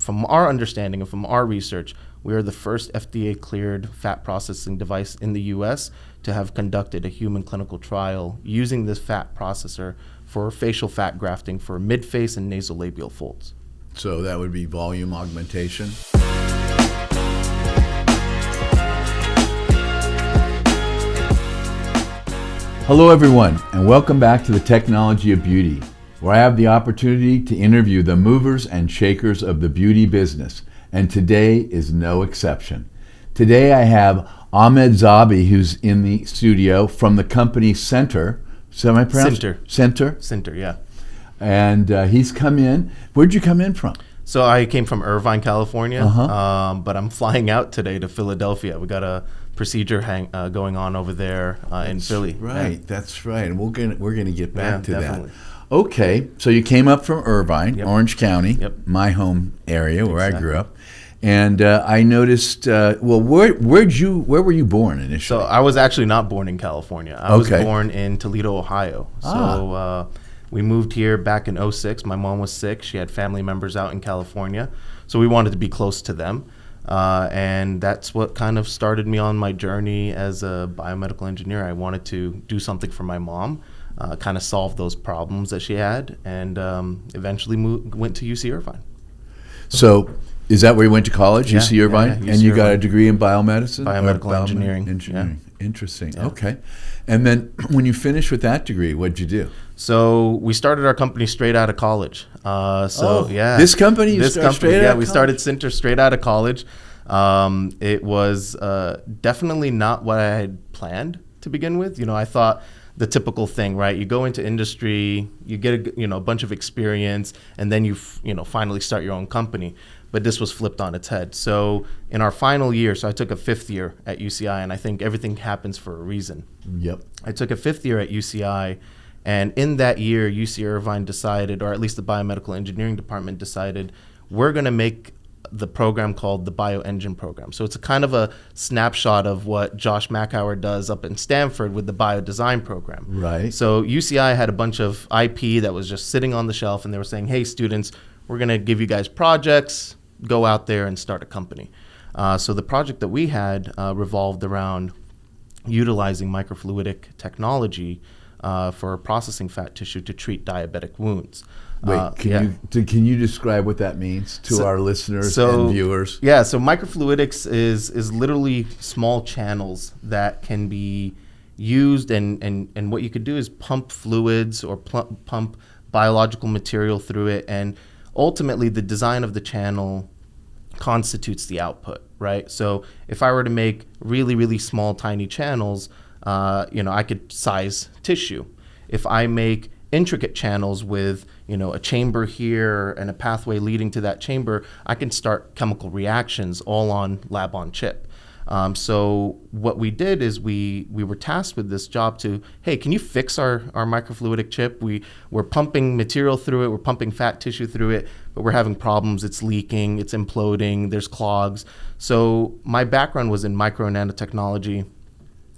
from our understanding and from our research, we are the first FDA-cleared fat processing device in the U.S. to have conducted a human clinical trial using this fat processor for facial fat grafting for mid-face and nasolabial folds. So that would be volume augmentation. Hello everyone, and welcome back to the Technology of Beauty, where I have the opportunity to interview the movers and shakers of the beauty business, and today is no exception. Today I have Ahmed Zabi, who's in the studio from the company Centr. Centr, yeah. And he's come in. Where'd you come in from? So I came from Irvine, California, but I'm flying out today to Philadelphia. We got a procedure going on over there in Philly. Right, yeah. That's right. And we're gonna get back to definitely. that. Okay, so you came up from Irvine, Yep. Orange County, Yep. my home area where Exactly. I grew up. And I noticed, where were you born initially? So I was actually not born in California. I was Okay. born in Toledo, Ohio. So we moved here back in 2006. My mom was sick. She had family members out in California. So we wanted to be close to them. And that's what kind of started me on my journey as a biomedical engineer. I wanted to do something for my mom, kind of solve those problems that she had, and eventually went to UC Irvine. So is that where you went to college, Yeah, UC Irvine? yeah, UC and you got a Irvine. degree in biomedicine? Biomedical Or engineering. Yeah. Interesting. Yeah. Okay. And then when you finished with that degree, what'd you do? So we started our company straight out of college. This company? We College? started Centr straight out of college. It was definitely not what I had planned to begin with. You know, I thought the typical thing, right? You go into industry, you get a bunch of experience, and then you finally start your own company. But this was flipped on its head. So in our final year, so I took a fifth year at UCI, and I think everything happens for a reason. Yep. I took a fifth year at UCI, and in that year, UC Irvine decided, or at least the biomedical engineering department decided, we're going to make the program called the BioEngine program. So it's a kind of a snapshot of what Josh Mackauer does up in Stanford with the biodesign program. Right. So UCI had a bunch of IP that was just sitting on the shelf, and they were saying, hey, students, we're going to give you guys projects, go out there and start a company. So the project that we had revolved around utilizing microfluidic technology for processing fat tissue to treat diabetic wounds. Wait, can you describe what that means to our listeners and viewers? Yeah, so microfluidics is literally small channels that can be used, and what you could do is pump fluids or pump biological material through it, and ultimately the design of the channel constitutes the output, right? So if I were to make really, really small, tiny channels, I could size tissue. If I make intricate channels with a chamber here and a pathway leading to that chamber, I can start chemical reactions all on lab on chip. So what we did is we were tasked with this job to, hey, can you fix our microfluidic chip? We're pumping material through it, we're pumping fat tissue through it, but we're having problems. It's leaking, it's imploding, there's clogs. So my background was in micro and nanotechnology.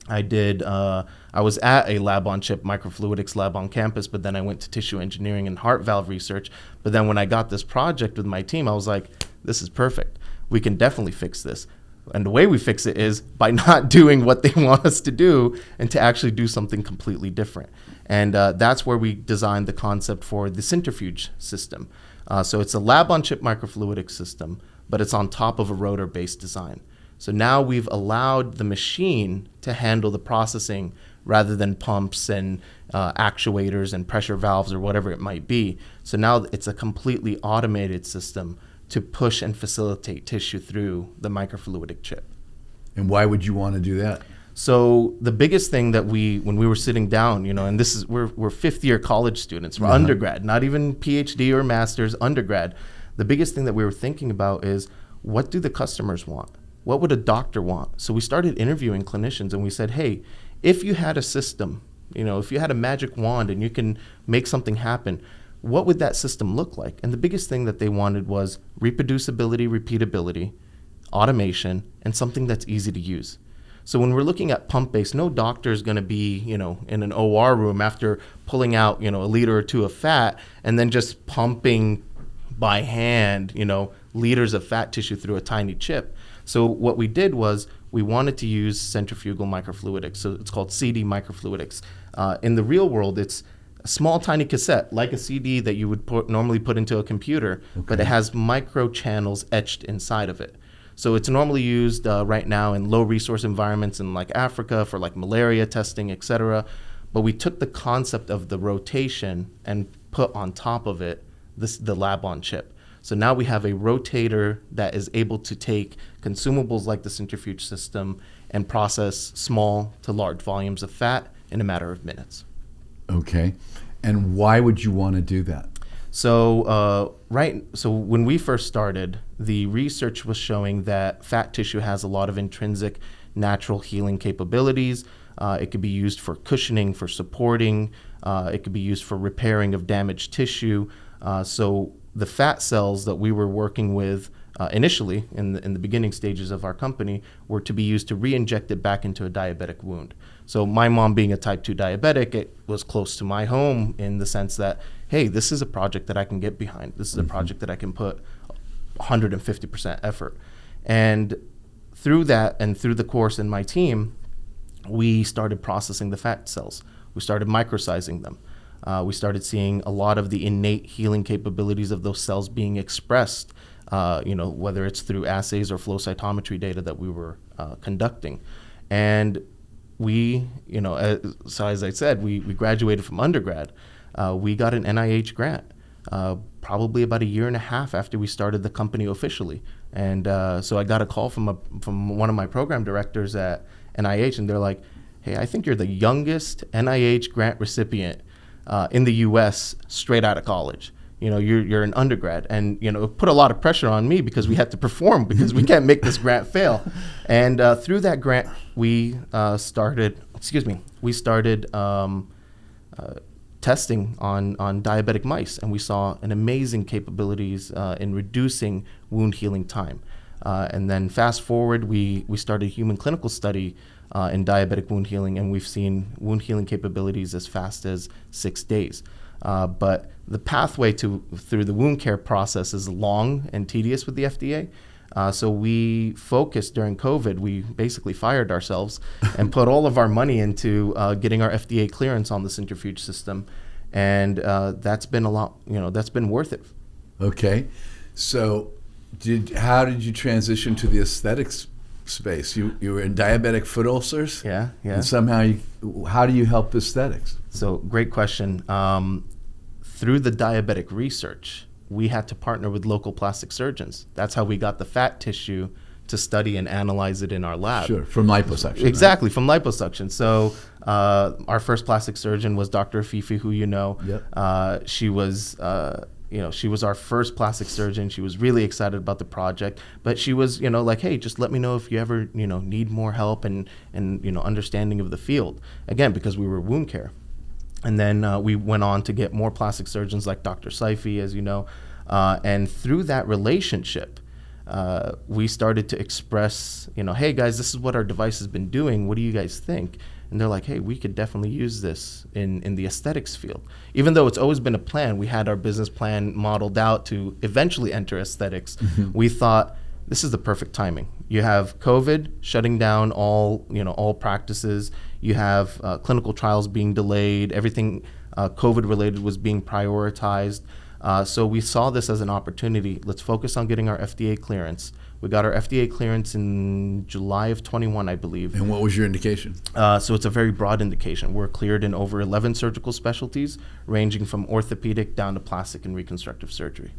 I was at a lab on chip microfluidics lab on campus, but then I went to tissue engineering and heart valve research. But then when I got this project with my team, I was like, this is perfect. We can definitely fix this. And the way we fix it is by not doing what they want us to do and to actually do something completely different. And that's where we designed the concept for the centrifuge system. So it's a lab-on-chip microfluidic system, but it's on top of a rotor-based design. So now we've allowed the machine to handle the processing rather than pumps and actuators and pressure valves or whatever it might be. So now it's a completely automated system to push and facilitate tissue through the microfluidic chip. And why would you want to do that? So the biggest thing that when we were sitting down, and this is we're fifth year college students, we're undergrad, not even PhD or master's, undergrad. The biggest thing that we were thinking about is, what do the customers want? What would a doctor want? So we started interviewing clinicians, and we said, hey, if you had a system, if you had a magic wand and you can make something happen, what would that system look like? And the biggest thing that they wanted was reproducibility, repeatability, automation, and something that's easy to use. So when we're looking at pump-based, no doctor is going to be, in an OR room after pulling out, a liter or two of fat and then just pumping by hand, liters of fat tissue through a tiny chip. So what we did was we wanted to use centrifugal microfluidics. So it's called CD microfluidics. In the real world, it's a small, tiny cassette, like a CD that you would normally put into a computer, but it has micro channels etched inside of it. So it's normally used right now in low resource environments in like Africa for like malaria testing, et cetera. But we took the concept of the rotation and put on top of it the lab-on chip. So now we have a rotator that is able to take consumables like the centrifuge system and process small to large volumes of fat in a matter of minutes. Okay. And why would you want to do that? So so when we first started, the research was showing that fat tissue has a lot of intrinsic natural healing capabilities. It could be used for cushioning, for supporting. It could be used for repairing of damaged tissue. So the fat cells that we were working with initially in the beginning stages of our company were to be used to re-inject it back into a diabetic wound. So my mom being a type 2 diabetic, it was close to my home in the sense that, hey, this is a project that I can get behind. This is a project that I can put 150% effort. And through that and through the course in my team, we started processing the fat cells. We started microsizing them. We started seeing a lot of the innate healing capabilities of those cells being expressed, whether it's through assays or flow cytometry data that we were conducting. And we, so as I said, we graduated from undergrad. We got an NIH grant probably about a year and a half after we started the company officially. And so I got a call from one of my program directors at NIH, and they're like, hey, I think you're the youngest NIH grant recipient in the U.S. straight out of college. You're an undergrad, and it put a lot of pressure on me because we had to perform because we can't make this grant fail. And through that grant, we started testing on diabetic mice, and we saw an amazing capabilities in reducing wound healing time. And then fast forward, we started a human clinical study in diabetic wound healing, and we've seen wound healing capabilities as fast as 6 days. But the pathway through the wound care process is long and tedious with the FDA. So we focused during COVID. We basically fired ourselves and put all of our money into getting our FDA clearance on the centrifuge system, and that's been that's been worth it. Okay, so how did you transition to the aesthetics space? You were in diabetic foot ulcers. Yeah. And somehow, how do you help aesthetics? So great question. Through the diabetic research, we had to partner with local plastic surgeons. That's how we got the fat tissue to study and analyze it in our lab. Sure, from liposuction. Exactly, right? From liposuction. So our first plastic surgeon was Dr. Afifi, who you know. Yep. She was she was our first plastic surgeon. She was really excited about the project, but she was, like, hey, just let me know if you ever, need more help and understanding of the field. Again, because we were wound care. And then we went on to get more plastic surgeons like Dr. Saifi, as you know. And through that relationship, we started to express, hey, guys, this is what our device has been doing. What do you guys think? And they're like, hey, we could definitely use this in the aesthetics field. Even though it's always been a plan, we had our business plan modeled out to eventually enter aesthetics. Mm-hmm. We thought, this is the perfect timing. You have COVID shutting down all practices. You have clinical trials being delayed. Everything COVID related was being prioritized. So we saw this as an opportunity. Let's focus on getting our FDA clearance. We got our FDA clearance in July of 21, I believe. And what was your indication? So it's a very broad indication. We're cleared in over 11 surgical specialties, ranging from orthopedic down to plastic and reconstructive surgery.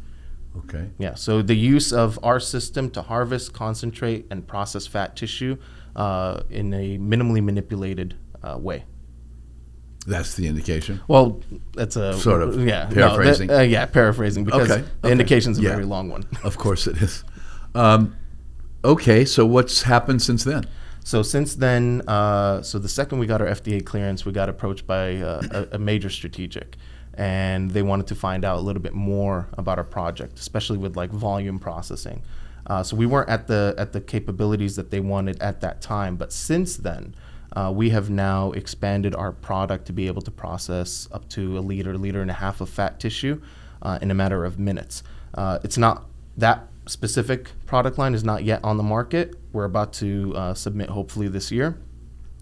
Okay. Yeah, so the use of our system to harvest, concentrate, and process fat tissue in a minimally manipulated way. That's the indication? Well, that's a... Sort of paraphrasing. Paraphrasing, because the indication's a very long one. Of course it is. Okay, so what's happened since then? So since then, so the second we got our FDA clearance, we got approached by a major strategic. And they wanted to find out a little bit more about our project, especially with like volume processing. So we weren't at the capabilities that they wanted at that time, but since then, we have now expanded our product to be able to process up to a liter and a half of fat tissue in a matter of minutes. It's not that specific product line is not yet on the market. We're about to submit hopefully this year.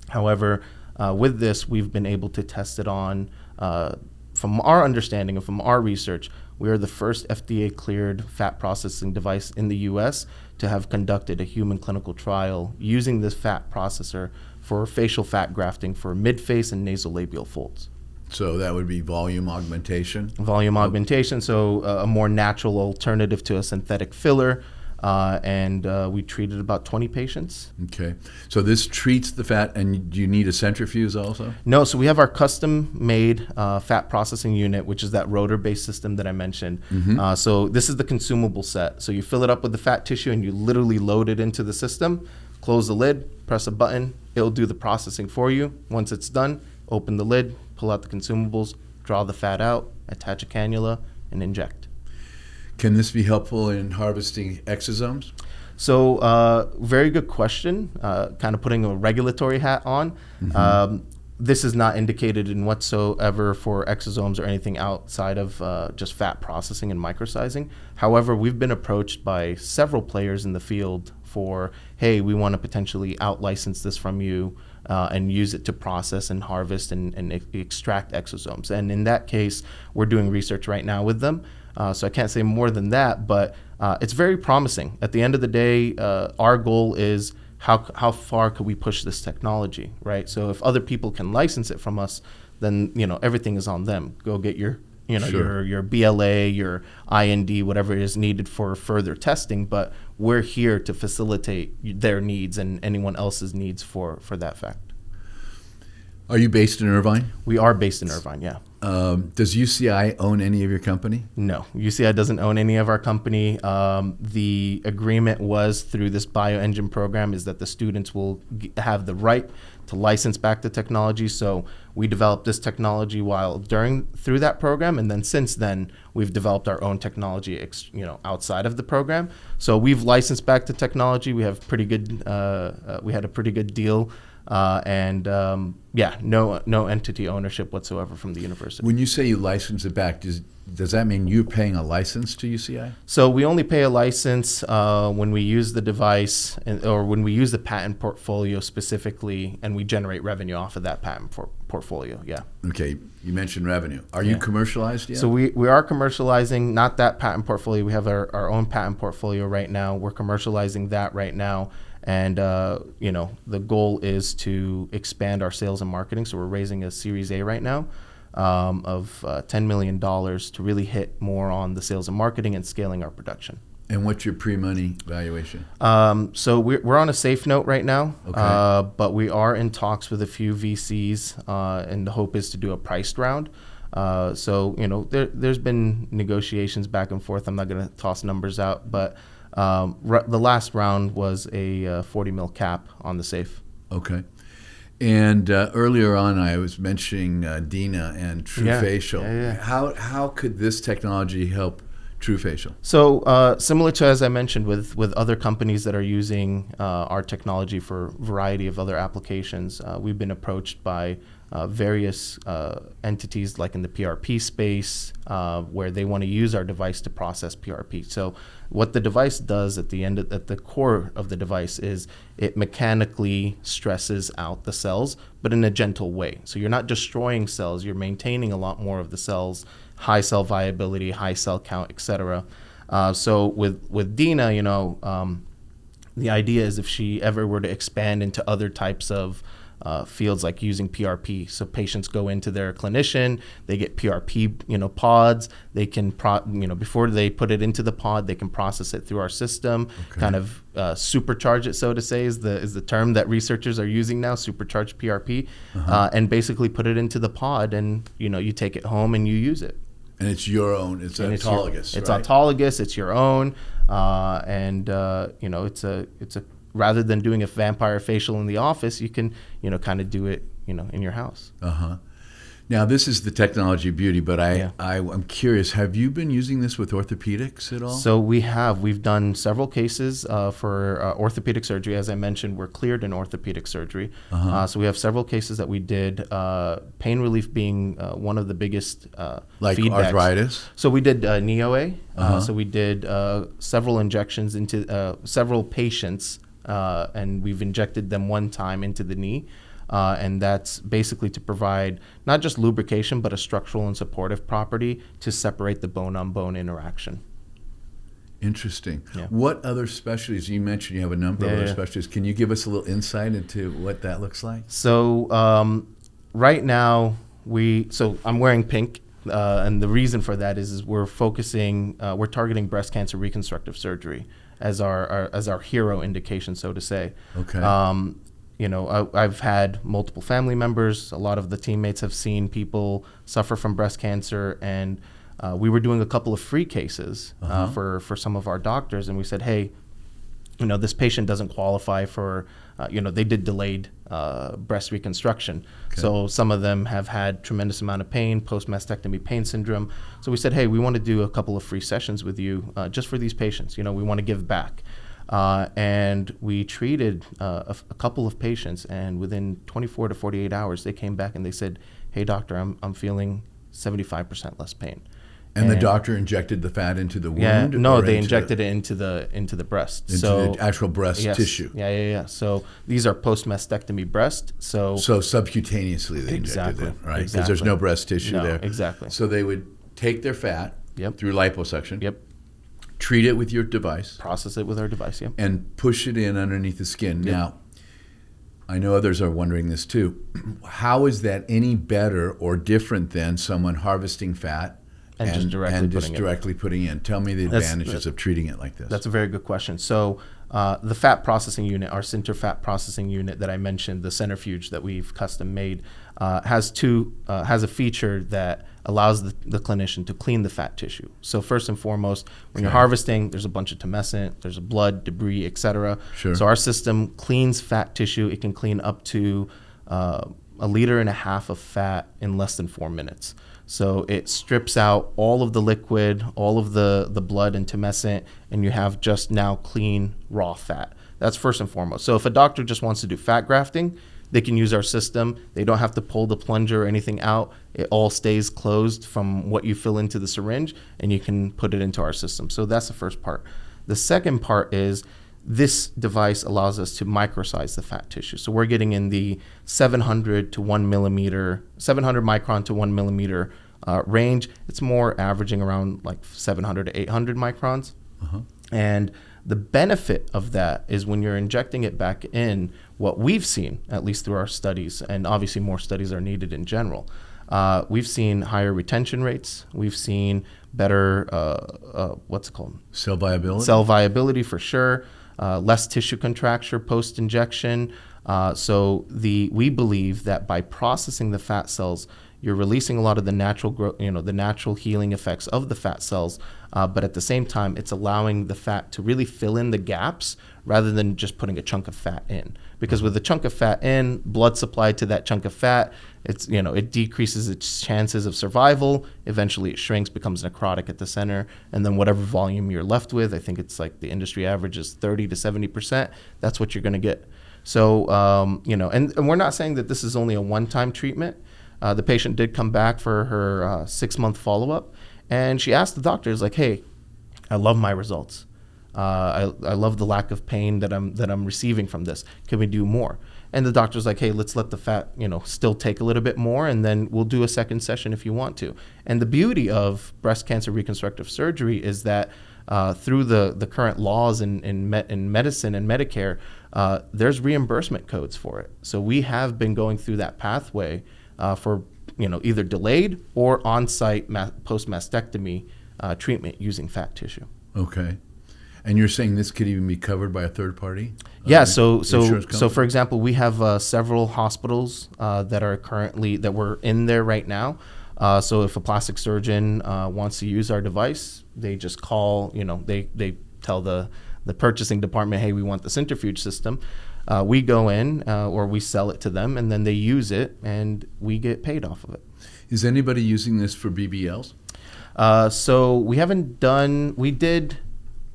However, with this, we've been able to test it on, from our understanding and from our research, we are the first FDA-cleared fat processing device in the U.S. to have conducted a human clinical trial using this fat processor for facial fat grafting for mid-face and nasolabial folds. So that would be volume augmentation? Volume augmentation, so a more natural alternative to a synthetic filler. And we treated about 20 patients. Okay. So this treats the fat, and do you need a centrifuge also? No, so we have our custom-made fat processing unit, which is that rotor-based system that I mentioned. So this is the consumable set. So you fill it up with the fat tissue, and you literally load it into the system, close the lid, press a button, it'll do the processing for you. Once it's done, open the lid, pull out the consumables, draw the fat out, attach a cannula, and inject. Can this be helpful in harvesting exosomes? So very good question, kind of putting a regulatory hat on. This is not indicated in whatsoever for exosomes or anything outside of just fat processing and microsizing. However, we've been approached by several players in the field for, hey, we want to potentially out-license this from you and use it to process and harvest and extract exosomes. And in that case, we're doing research right now with them. So I can't say more than that, but it's very promising. At the end of the day, our goal is how far could we push this technology, right? So if other people can license it from us, then everything is on them. Go get your your BLA, your IND, whatever is needed for further testing. But we're here to facilitate their needs and anyone else's needs for that fact. Are you based in Irvine? We are based in Irvine, yeah. Does UCI own any of your company? No, UCI doesn't own any of our company. The agreement was through this BioEngine program is that the students will have the right to license back the technology. So we developed this technology through that program, and then since then we've developed our own technology, outside of the program. So we've licensed back the technology. We have pretty good. We had a pretty good deal. No entity ownership whatsoever from the university. When you say you license it back, does that mean you're paying a license to UCI? So we only pay a license when we use the device or when we use the patent portfolio specifically, and we generate revenue off of that patent portfolio. Yeah. Okay. You mentioned revenue. Are you commercialized yet? So we are commercializing, not that patent portfolio. We have our own patent portfolio right now. We're commercializing that right now. And, the goal is to expand our sales and marketing. So we're raising a Series A right now of $10 million to really hit more on the sales and marketing and scaling our production. And what's your pre-money valuation? So we're on a safe note right now, Okay. But we are in talks with a few VCs, and the hope is to do a priced round. There's been negotiations back and forth. I'm not going to toss numbers out, but the last round was a 40 mil cap on the safe. Okay. And earlier on, I was mentioning Dina and TrueFacial. Yeah. How could this technology help TrueFacial? So similar to, as I mentioned, with other companies that are using our technology for a variety of other applications, we've been approached by various entities like in the PRP space where they want to use our device to process PRP. So what the device does at the core of the device is it mechanically stresses out the cells, but in a gentle way. So you're not destroying cells, you're maintaining a lot more of the cells, high cell viability, high cell count, etc. So with Dina, the idea is if she ever were to expand into other types of fields like using PRP. So patients go into their clinician, they get PRP, pods. They can, before they put it into the pod, they can process it through our system, kind of supercharge it, so to say, is the term that researchers are using now, supercharged PRP, and basically put it into the pod, and you take it home and you use it. And it's your own. It's autologous. It's right? autologous. It's your own, it's a rather than doing a vampire facial in the office, you can, kind of do it, in your house. Now, this is the technology of beauty, but Yeah. I'm curious, have you been using this with orthopedics at all? So we've done several cases for orthopedic surgery. As I mentioned, we're cleared in orthopedic surgery. So we have several cases that we did, pain relief being one of the biggest Like feedbacks. arthritis? So we did NeoA. So we did several injections into several patients, and we've injected them one time into the knee. And that's basically to provide not just lubrication, but a structural and supportive property to separate the bone-on-bone interaction. Interesting. Yeah. What other specialties? You mentioned you have a number of Yeah, other yeah. specialties. Can you give us a little insight into what that looks like? So right now, I'm wearing pink, and the reason for that is we're targeting breast cancer reconstructive surgery as our hero indication, so to say. Okay. I've had multiple family members. A lot of the teammates have seen people suffer from breast cancer, and we were doing a couple of free cases for some of our doctors, and we said, hey, this patient doesn't qualify for, they did delayed breast reconstruction. Okay. So some of them have had tremendous amount of pain, post-mastectomy pain syndrome. So we said, hey, we want to do a couple of free sessions with you just for these patients. We want to give back. And we treated a couple of patients, and within 24 to 48 hours, they came back and they said, hey, doctor, I'm feeling 75% less pain. And the doctor injected the fat into the wound? Yeah, no, or they injected it into the breast. Into the actual breast yes, tissue? Yeah. So these are post-mastectomy breast. So subcutaneously they Exactly, injected it, right? Because exactly. there's no breast tissue No, there. exactly. So they would take their fat Yep. through liposuction, Yep. treat it with your device, Process it with our device, yep. and push it in underneath the skin. Yep. Now, I know others are wondering this too. How is that any better or different than someone harvesting fat And just directly putting in? Tell me the advantages of treating it like this. That's a very good question. So the fat processing unit, our Sinter fat processing unit that I mentioned, the centrifuge that we've custom made, has a feature that allows the clinician to clean the fat tissue. So first and foremost, when you're harvesting, there's a bunch of tumescent, there's blood, debris, etc. Sure. So our system cleans fat tissue. It can clean up to 1.5 liters of fat in less than 4 minutes. So it strips out all of the liquid, all of the blood and tumescent, and you have just now clean, raw fat. That's first and foremost. So if a doctor just wants to do fat grafting, they can use our system. They don't have to pull the plunger or anything out. It all stays closed from what you fill into the syringe, and you can put it into our system. So that's the first part. The second part is this device allows us to microsize the fat tissue. So we're getting in the 700 micron to 1 millimeter range. It's more averaging around like 700 to 800 microns. And the benefit of that is when you're injecting it back in, what we've seen, at least through our studies, and obviously more studies are needed in general, we've seen higher retention rates. We've seen better, what's it called? Cell viability? Cell viability for sure. Less tissue contracture post-injection. So we believe that by processing the fat cells, you're releasing a lot of the natural growth, the natural healing effects of the fat cells, but at the same time, it's allowing the fat to really fill in the gaps rather than just putting a chunk of fat in. Because with a chunk of fat in, blood supplied to that chunk of fat, it decreases its chances of survival. Eventually, it shrinks, becomes necrotic at the center, and then whatever volume you're left with, I think it's like the industry average is 30 to 70%. That's what you're going to get. So, and we're not saying that this is only a one-time treatment. The patient did come back for her 6-month follow-up, and she asked the doctors, like, hey, I love my results. I love the lack of pain that I'm receiving from this. Can we do more? And the doctor's like, hey, let's let the fat, still take a little bit more, and then we'll do a second session if you want to. And the beauty of breast cancer reconstructive surgery is that through the current laws in medicine and Medicare, there's reimbursement codes for it. So we have been going through that pathway for either delayed or on-site post-mastectomy treatment using fat tissue. Okay. And you're saying this could even be covered by a third party? Yeah. So insurance company? for example, we have several hospitals that we're in there right now. So if a plastic surgeon wants to use our device, they just call. They tell the the purchasing department, hey, we want the centrifuge system. We go in or we sell it to them, and then they use it, and we get paid off of it. Is anybody using this for BBLs? So we haven't done. We did.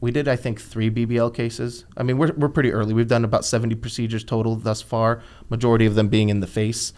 I think 3 BBL cases. I mean, we're pretty early. We've done about 70 procedures total thus far. Majority of them being in the face.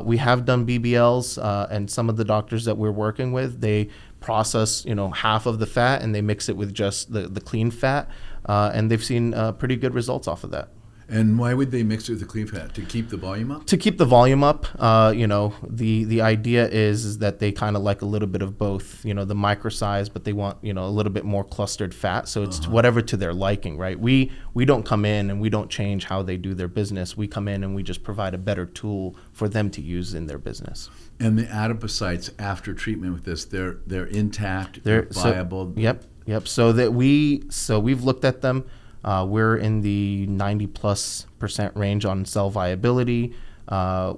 We have done BBLs, and some of the doctors that we're working with, they process half of the fat and they mix it with just the clean fat, and they've seen pretty good results off of that. And why would they mix it with the clean fat? To keep the volume up? To keep the volume up, the idea is that they kind of like a little bit of both, the micro size, but they want, a little bit more clustered fat. So it's whatever to their liking, right? We don't come in and we don't change how they do their business. We come in and we just provide a better tool for them to use in their business. And the adipocytes after treatment with this, they're intact, they're viable. Yep. So we've looked at them. We're in the 90+% range on cell viability.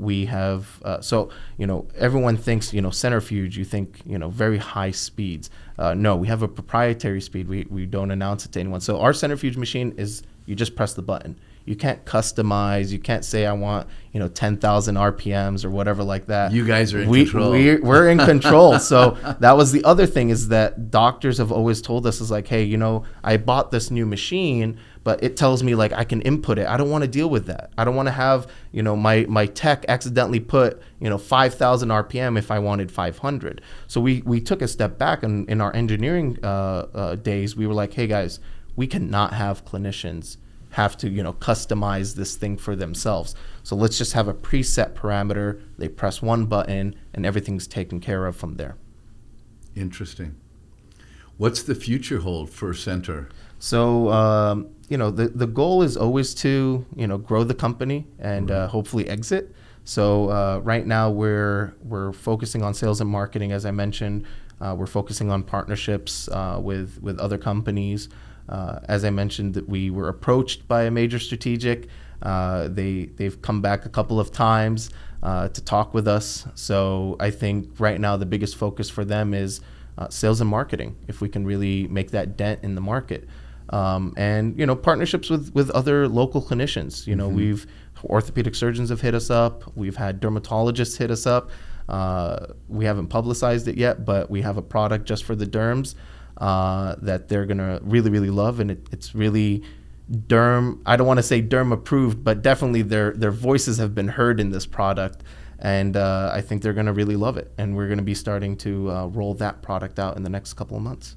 We have, everyone thinks, centrifuge, you think, very high speeds. No, we have a proprietary speed. We don't announce it to anyone. So our centrifuge machine is, you just press the button. You can't customize. You can't say, I want, 10,000 RPMs or whatever like that. You guys are in control. We're in control. So that was the other thing, is that doctors have always told us, is like, hey, I bought this new machine, but it tells me like I can input it. I don't want to deal with that. I don't want to have, my tech accidentally put, 5,000 RPM if I wanted 500. So we took a step back, and in our engineering days, we were like, hey guys, we cannot have clinicians have to customize this thing for themselves. So let's just have a preset parameter. They press one button and everything's taken care of from there. Interesting. What's the future hold for Centr? So the goal is always to grow the company and hopefully exit. So right now we're focusing on sales and marketing, as I mentioned. We're focusing on partnerships with other companies. As I mentioned, that we were approached by a major strategic. They've come back a couple of times to talk with us. So I think right now the biggest focus for them is sales and marketing, if we can really make that dent in the market. And partnerships with other local clinicians. We've orthopedic surgeons have hit us up. We've had dermatologists hit us up. We haven't publicized it yet, but we have a product just for the derms that they're gonna really, really love, and it's really derm. I don't want to say derm approved, but definitely their voices have been heard in this product, and I think they're gonna really love it. And we're gonna be starting to roll that product out in the next couple of months.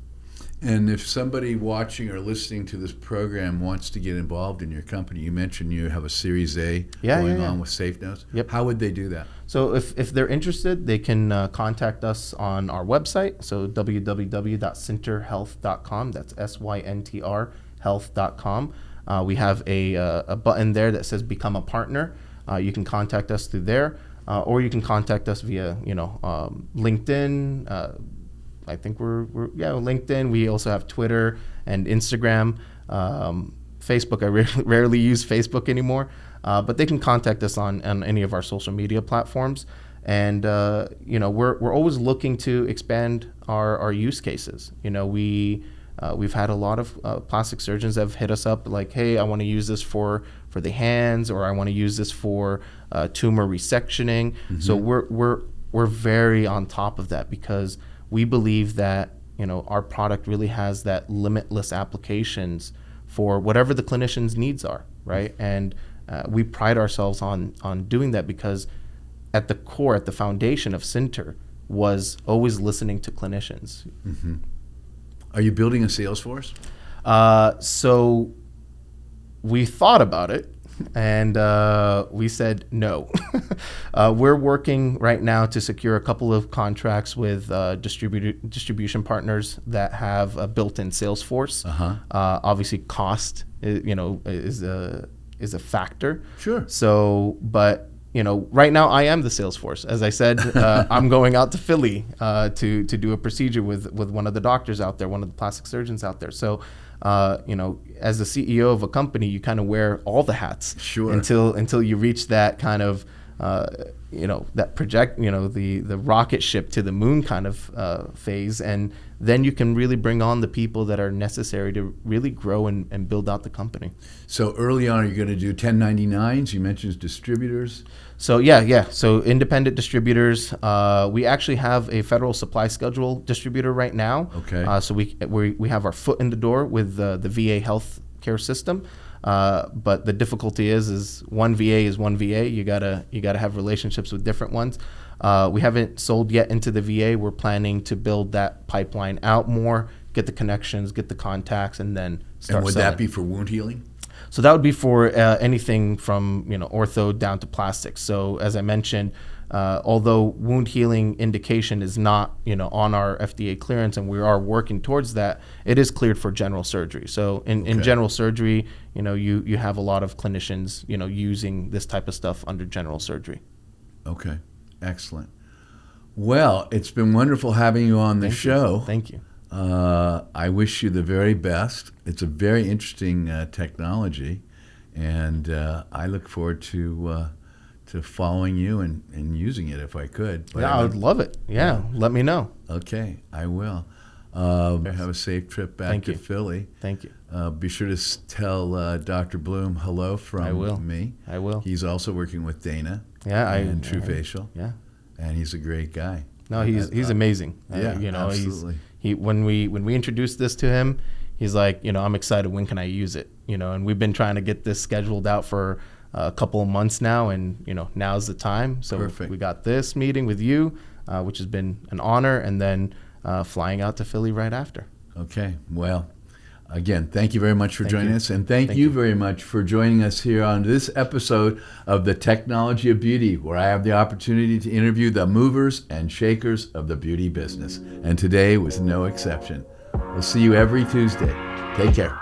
And if somebody watching or listening to this program wants to get involved in your company, you mentioned you have a Series A going on with SafeNotes. Yep. How would they do that? So if they're interested, they can contact us on our website, so www.syntrhealth.com. That's SYNTR health.com. We have a button there that says Become a Partner. You can contact us through there, or you can contact us via LinkedIn. I think we're LinkedIn. We also have Twitter and Instagram. Facebook, I rarely use Facebook anymore, but they can contact us on any of our social media platforms. And we're always looking to expand our use cases. We've had a lot of plastic surgeons that have hit us up like, hey, I want to use this for the hands, or I want to use this for tumor resectioning. Mm-hmm. So we're very on top of that, because we believe that our product really has that limitless applications for whatever the clinician's needs are, right? And we pride ourselves on doing that, because at the core, at the foundation of Centr was always listening to clinicians. Mm-hmm. Are you building a sales force? So we thought about it, and we said no. We're working right now to secure a couple of contracts with distribution partners that have a built-in sales force. Obviously, cost is a factor. Sure. So, but right now I am the sales force. As I said, I'm going out to Philly to do a procedure with one of the doctors out there, one of the plastic surgeons out there. So, as the CEO of a company, you kind of wear all the hats. Sure. Until you reach that kind of that project, the rocket ship to the moon kind of phase. And then you can really bring on the people that are necessary to really grow and build out the company. So early on, are you going to do 1099s? You mentioned distributors. So yeah. So independent distributors. We actually have a federal supply schedule distributor right now. Okay. So we have our foot in the door with the VA health care system. But the difficulty is one VA is one VA. You gotta have relationships with different ones. We haven't sold yet into the VA. We're planning to build that pipeline out more, get the connections, get the contacts, and then start. And would selling. that be for wound healing? So that would be for anything from ortho down to plastics. So as I mentioned, although wound healing indication is not on our FDA clearance, and we are working towards that, it is cleared for general surgery. So in general surgery, you have a lot of clinicians using this type of stuff under general surgery. Okay, excellent. Well, it's been wonderful having you on the show. Thank you. I wish you the very best. It's a very interesting technology, and I look forward to following you and using it if I could. But I would love it. Yeah, let me know. Okay, I will. Have a safe trip back to Philly. Thank you. Be sure to tell Dr. Bloom hello from me. I will. He's also working with Dana. Yeah, and True Facial. Yeah, and he's a great guy. No, he's amazing. Yeah, absolutely. When we introduced this to him, he's like, I'm excited. When can I use it? And we've been trying to get this scheduled out for a couple of months now, and now's the time. So Perfect. We got this meeting with you, which has been an honor, and then flying out to Philly right after. Okay. Well, again, thank you very much for joining us, and thank you very much for joining us here on this episode of the Technology of Beauty, where I have the opportunity to interview the movers and shakers of the beauty business. And today was no exception. We'll see you every Tuesday. Take care.